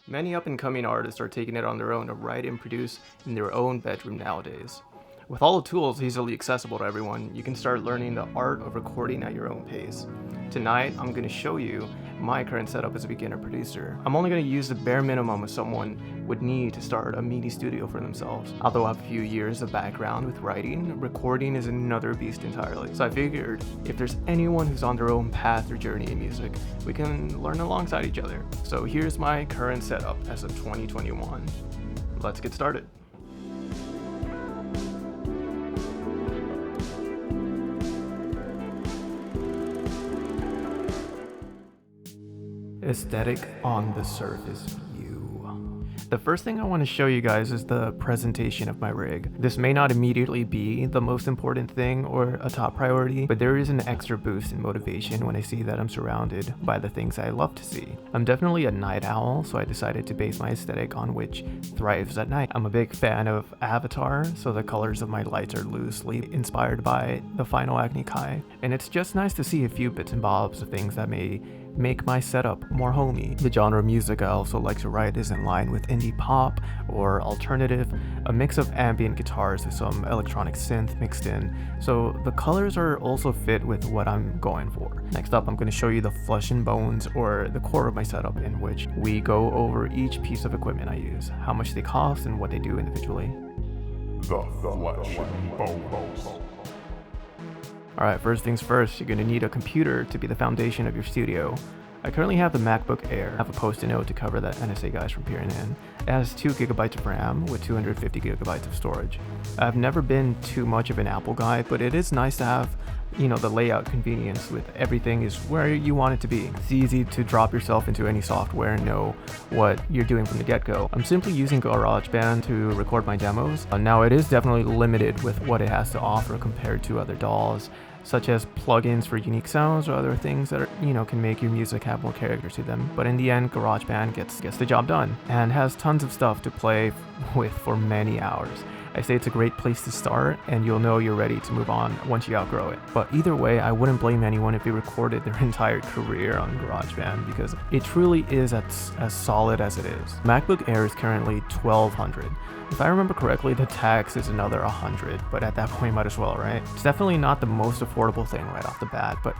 Many up-and-coming artists are taking it on their own to write and produce in their own bedroom nowadays. With all the tools easily accessible to everyone, you can start learning the art of recording at your own pace. Tonight, I'm going to show you my current setup as a beginner producer. I'm only going to use the bare minimum someone would need to start a mini studio for themselves. Although I have a few years of background with writing, recording is another beast entirely. So I figured if there's anyone who's on their own path or journey in music, we can learn alongside each other. So here's my current setup as of 2021. Let's get started. Aesthetic on the surface view. The first thing I want to show you guys is the presentation of my rig. This may not immediately be the most important thing or a top priority, but there is an extra boost in motivation when I see that I'm surrounded by the things I love to see. I'm definitely a night owl, so I decided to base my aesthetic on which thrives at night. I'm a big fan of Avatar, so the colors of my lights are loosely inspired by the final Agni Kai, and it's just nice to see a few bits and bobs of things that may make my setup more homey. The genre of music I also like to write is in line with indie pop or alternative, a mix of ambient guitars with some electronic synth mixed in, so the colors are also fit with what I'm going for. Next up, I'm going to show you the flesh and bones, or the core of my setup, in which we go over each piece of equipment I use, how much they cost and what they do individually. The flesh and bones. Alright, first things first, you're going to need a computer to be the foundation of your studio. I currently have the MacBook Air. I have a post-it note to cover the NSA guys from peering in. It has 2GB of RAM with 250GB of storage. I've never been too much of an Apple guy, but it is nice to have, the layout convenience with everything is where you want it to be. It's easy to drop yourself into any software and know what you're doing from the get-go. I'm simply using GarageBand to record my demos. Now it is definitely limited with what it has to offer compared to other DAWs, such as plugins for unique sounds or other things that are, can make your music have more character to them. But in the end, GarageBand gets the job done and has tons of stuff to play with for many hours. I say it's a great place to start, and you'll know you're ready to move on once you outgrow it. But either way, I wouldn't blame anyone if they recorded their entire career on GarageBand, because it truly is as solid as it is. MacBook Air is currently $1,200. If I remember correctly, the tax is another $100, but at that point, might as well, right? It's definitely not the most affordable thing right off the bat, but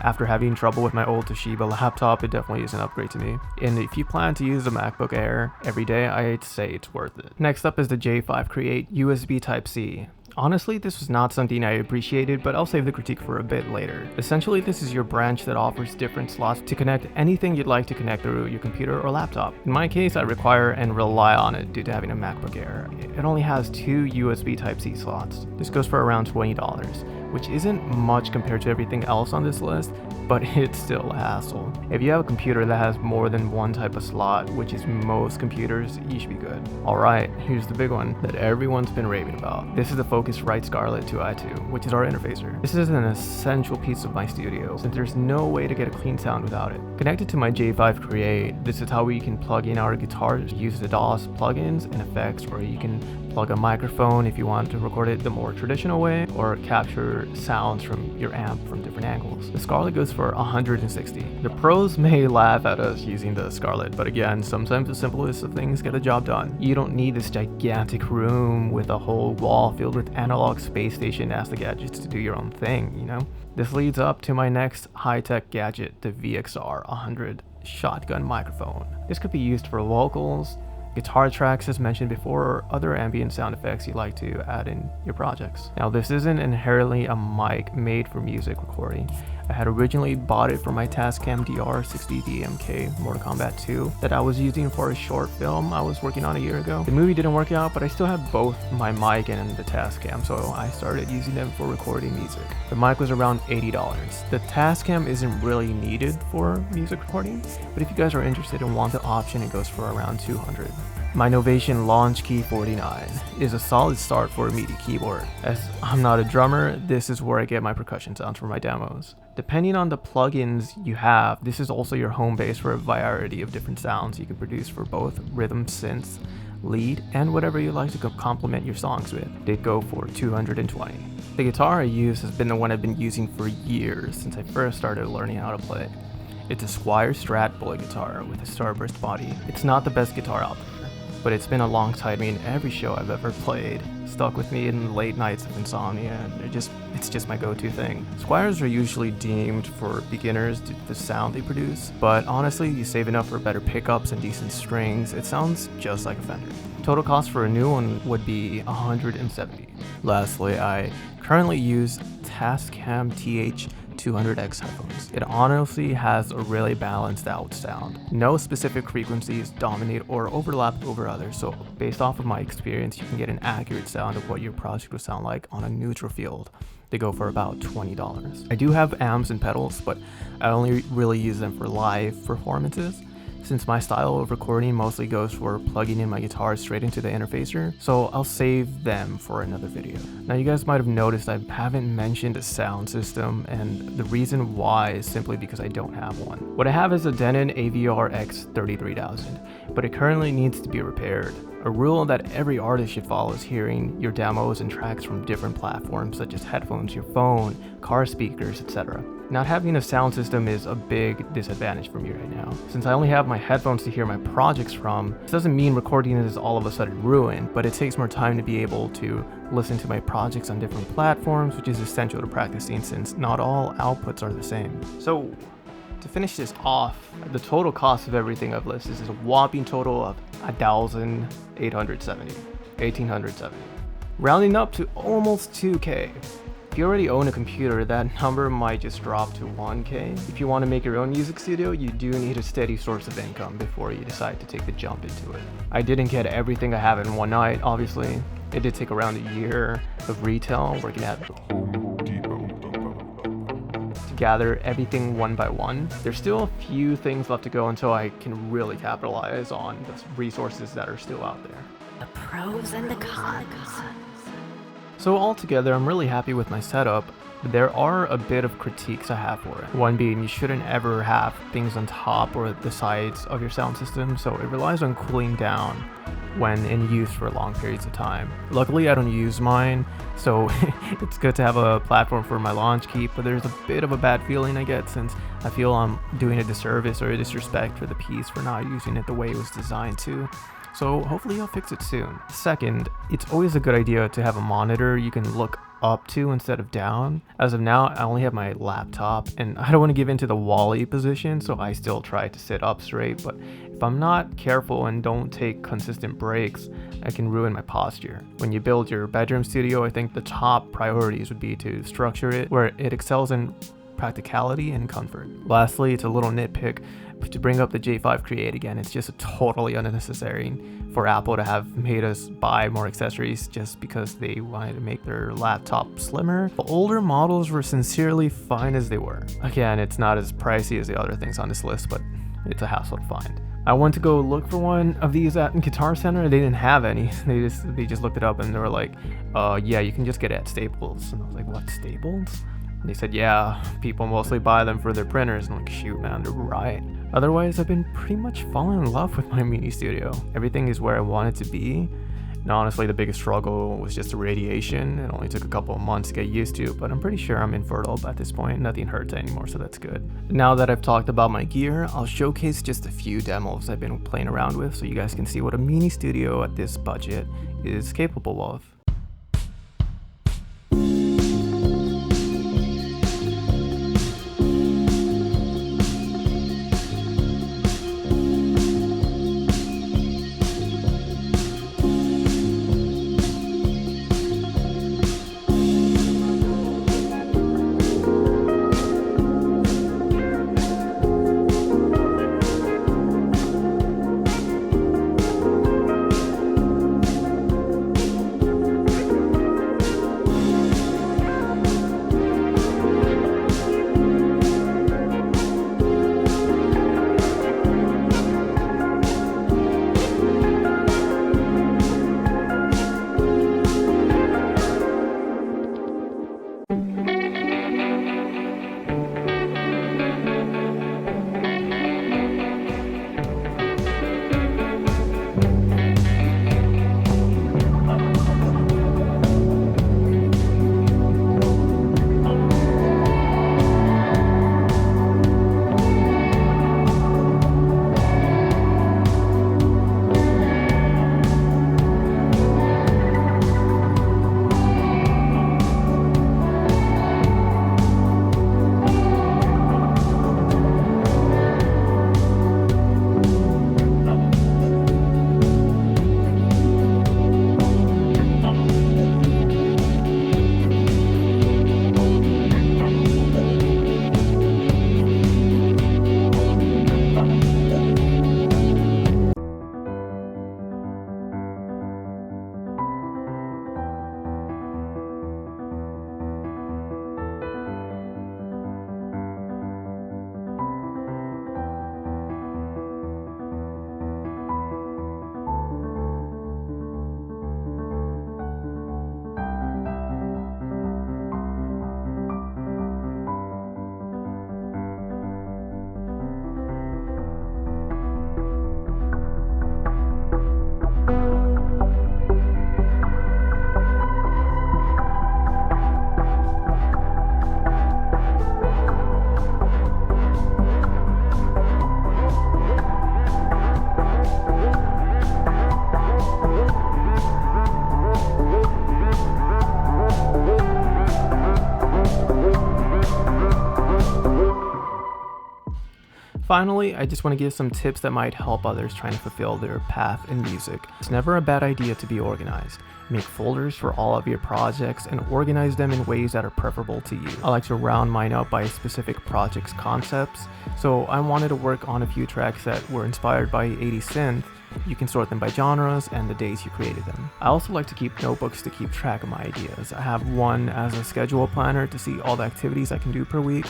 after having trouble with my old Toshiba laptop, it definitely is an upgrade to me. And if you plan to use a MacBook Air every day, I'd say it's worth it. Next up is the J5 Create USB Type-C. Honestly, this was not something I appreciated, but I'll save the critique for a bit later. Essentially, this is your branch that offers different slots to connect anything you'd like to connect through your computer or laptop. In my case, I require and rely on it due to having a MacBook Air. It only has 2 USB Type-C slots. This goes for around $20, which isn't much compared to everything else on this list, but it's still a hassle. If you have a computer that has more than one type of slot, which is most computers, you should be good. Alright, here's the big one that everyone's been raving about. This is the Focusrite Scarlett 2i2, which is our interfacer. This is an essential piece of my studio, since there's no way to get a clean sound without it. Connected to my J5 Create, this is how we can plug in our guitars, use the DAWs plugins and effects, or you can plug a microphone if you want to record it the more traditional way, or capture sounds from your amp from different angles. The Scarlett goes for $160. The pros may laugh at us using the Scarlett, but again, sometimes the simplest of things get a job done. You don't need this gigantic room with a whole wall filled with analog space station as the gadgets to do your own thing, This leads up to my next high-tech gadget, the VXR 100 shotgun microphone. This could be used for vocals, guitar tracks as mentioned before, or other ambient sound effects you'd like to add in your projects. Now, this isn't inherently a mic made for music recording. I had originally bought it for my Tascam DR60DMK Mortal Kombat 2 that I was using for a short film I was working on a year ago. The movie didn't work out, but I still had both my mic and the Tascam, so I started using them for recording music. The mic was around $80. The Tascam isn't really needed for music recording, but if you guys are interested and want the option, it goes for around $200. My Novation Launch Key 49 is a solid start for a MIDI keyboard. As I'm not a drummer, this is where I get my percussion sounds for my demos. Depending on the plugins you have, this is also your home base for a variety of different sounds you can produce for both rhythm, synths, lead, and whatever you like to complement your songs with. They go for $220. The guitar I use has been the one I've been using for years since I first started learning how to play. It's a Squire Strat bullet guitar with a starburst body. It's not the best guitar out there, but it's been alongside me in every show I've ever played, stuck with me in the late nights of insomnia, and it's just my go-to thing. Squires are usually deemed for beginners due to the sound they produce, but honestly, you save enough for better pickups and decent strings, it sounds just like a Fender. Total cost for a new one would be $170. Lastly, I currently use Tascam TH200X headphones. It honestly has a really balanced out sound. No specific frequencies dominate or overlap over others, so based off of my experience, you can get an accurate sound of what your project will sound like on a neutral field. They go for about $20. I do have amps and pedals, but I only really use them for live performances, since my style of recording mostly goes for plugging in my guitar straight into the interfacer, so I'll save them for another video. Now you guys might have noticed I haven't mentioned a sound system, and the reason why is simply because I don't have one. What I have is a Denon AVR X33000, but it currently needs to be repaired. A rule that every artist should follow is hearing your demos and tracks from different platforms such as headphones, your phone, car speakers, etc. Not having a sound system is a big disadvantage for me right now. Since I only have my headphones to hear my projects from, this doesn't mean recording is all of a sudden ruined, but it takes more time to be able to listen to my projects on different platforms, which is essential to practicing since not all outputs are the same. So, to finish this off, the total cost of everything I've listed is a whopping total of $1,870. Rounding up to almost 2K. If you already own a computer, that number might just drop to 1K. If you want to make your own music studio, you do need a steady source of income before you decide to take the jump into it. I didn't get everything I have in one night, obviously. It did take around a year of retail, working at Home Depot. to gather everything one by one. There's still a few things left to go until I can really capitalize on the resources that are still out there. The pros and the cons. So altogether, I'm really happy with my setup, but there are a bit of critiques I have for it. One being, you shouldn't ever have things on top or the sides of your sound system, so it relies on cooling down when in use for long periods of time. Luckily, I don't use mine, so it's good to have a platform for my launch keep, but there's a bit of a bad feeling I get since I feel I'm doing a disservice or a disrespect for the piece for not using it the way it was designed to. So hopefully I'll fix it soon. Second, it's always a good idea to have a monitor you can look up to instead of down. As of now, I only have my laptop and I don't want to give into the Wall-E position, so I still try to sit up straight, but if I'm not careful and don't take consistent breaks, I can ruin my posture. When you build your bedroom studio, I think the top priorities would be to structure it where it excels in practicality and comfort. Lastly, it's a little nitpick, but to bring up the J5 Create again, it's just totally unnecessary for Apple to have made us buy more accessories just because they wanted to make their laptop slimmer. The older models were sincerely fine as they were. Again, it's not as pricey as the other things on this list, but it's a hassle to find. I went to go look for one of these at Guitar Center. They didn't have any. They just looked it up and they were like, yeah, you can just get it at Staples. And I was like, what, Staples? And they said, yeah, people mostly buy them for their printers. And I'm like, shoot, man, they're right. Otherwise, I've been pretty much falling in love with my mini studio. Everything is where I want it to be. And honestly, the biggest struggle was just the radiation. It only took a couple of months to get used to, but I'm pretty sure I'm infertile at this point. Nothing hurts anymore, so that's good. Now that I've talked about my gear, I'll showcase just a few demos I've been playing around with so you guys can see what a mini studio at this budget is capable of. Finally, I just want to give some tips that might help others trying to fulfill their path in music. It's never a bad idea to be organized. Make folders for all of your projects and organize them in ways that are preferable to you. I like to round mine up by specific project's concepts, so I wanted to work on a few tracks that were inspired by 80s synth. You can sort them by genres and the days you created them. I also like to keep notebooks to keep track of my ideas. I have one as a schedule planner to see all the activities I can do per week.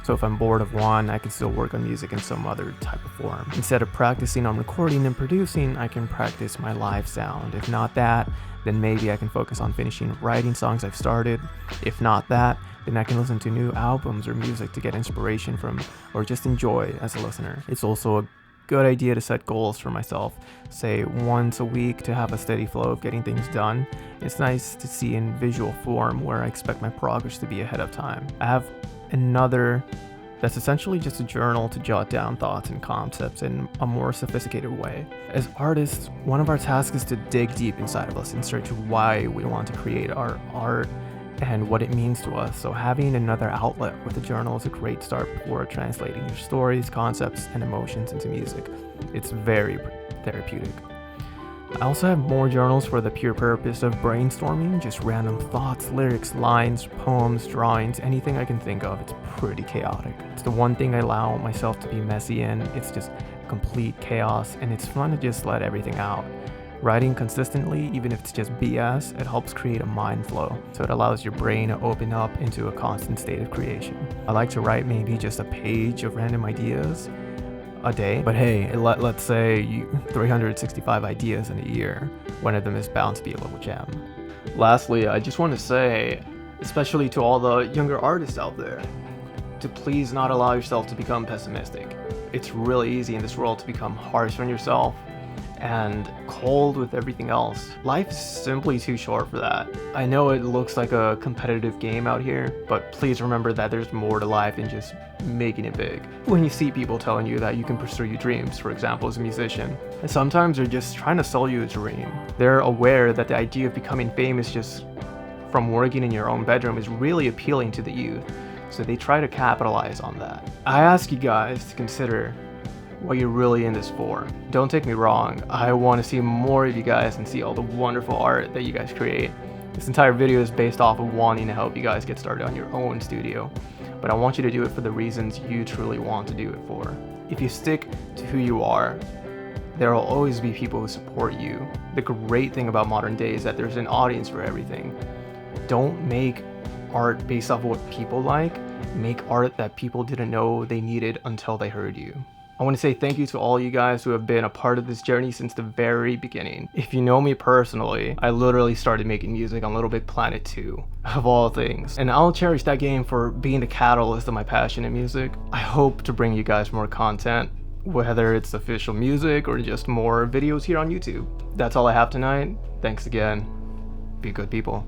So if I'm bored of one, I can still work on music in some other type of form. Instead of practicing on recording and producing, I can practice my live sound. If not that, then maybe I can focus on finishing writing songs I've started. If not that, then I can listen to new albums or music to get inspiration from, or just enjoy as a listener. It's also a good idea to set goals for myself, say once a week, to have a steady flow of getting things done. It's nice to see in visual form where I expect my progress to be ahead of time. I have another that's essentially just a journal to jot down thoughts and concepts in a more sophisticated way. As artists, one of our tasks is to dig deep inside of us in search of why we want to create our art and what it means to us. So having another outlet with a journal is a great start for translating your stories, concepts, and emotions into music. It's very therapeutic. I also have more journals for the pure purpose of brainstorming, just random thoughts, lyrics, lines, poems, drawings, anything I can think of. It's pretty chaotic. It's the one thing I allow myself to be messy in. It's just complete chaos, and it's fun to just let everything out. Writing consistently, even if it's just BS, it helps create a mind flow, so it allows your brain to open up into a constant state of creation. I like to write maybe just a page of random ideas a day, but hey, let's say 365 ideas in a year. One of them is bound to be a little gem. Lastly, I just want to say, especially to all the younger artists out there, to please not allow yourself to become pessimistic. It's really easy in this world to become harsh on yourself and cold with everything else. Life is simply too short for that. I know it looks like a competitive game out here, but please remember that there's more to life than just making it big. When you see people telling you that you can pursue your dreams, for example, as a musician, and sometimes they're just trying to sell you a dream. They're aware that the idea of becoming famous just from working in your own bedroom is really appealing to the youth, so they try to capitalize on that. I ask you guys to consider what you're really in this for. Don't take me wrong, I want to see more of you guys and see all the wonderful art that you guys create. This entire video is based off of wanting to help you guys get started on your own studio, but I want you to do it for the reasons you truly want to do it for. If you stick to who you are, there will always be people who support you. The great thing about modern day is that there's an audience for everything. Don't make art based off of what people like. Make art that people didn't know they needed until they heard you. I want to say thank you to all you guys who have been a part of this journey since the very beginning. If you know me personally, I literally started making music on Little Big Planet 2, of all things. And I'll cherish that game for being the catalyst of my passion in music. I hope to bring you guys more content, whether it's official music or just more videos here on YouTube. That's all I have tonight. Thanks again. Be good people.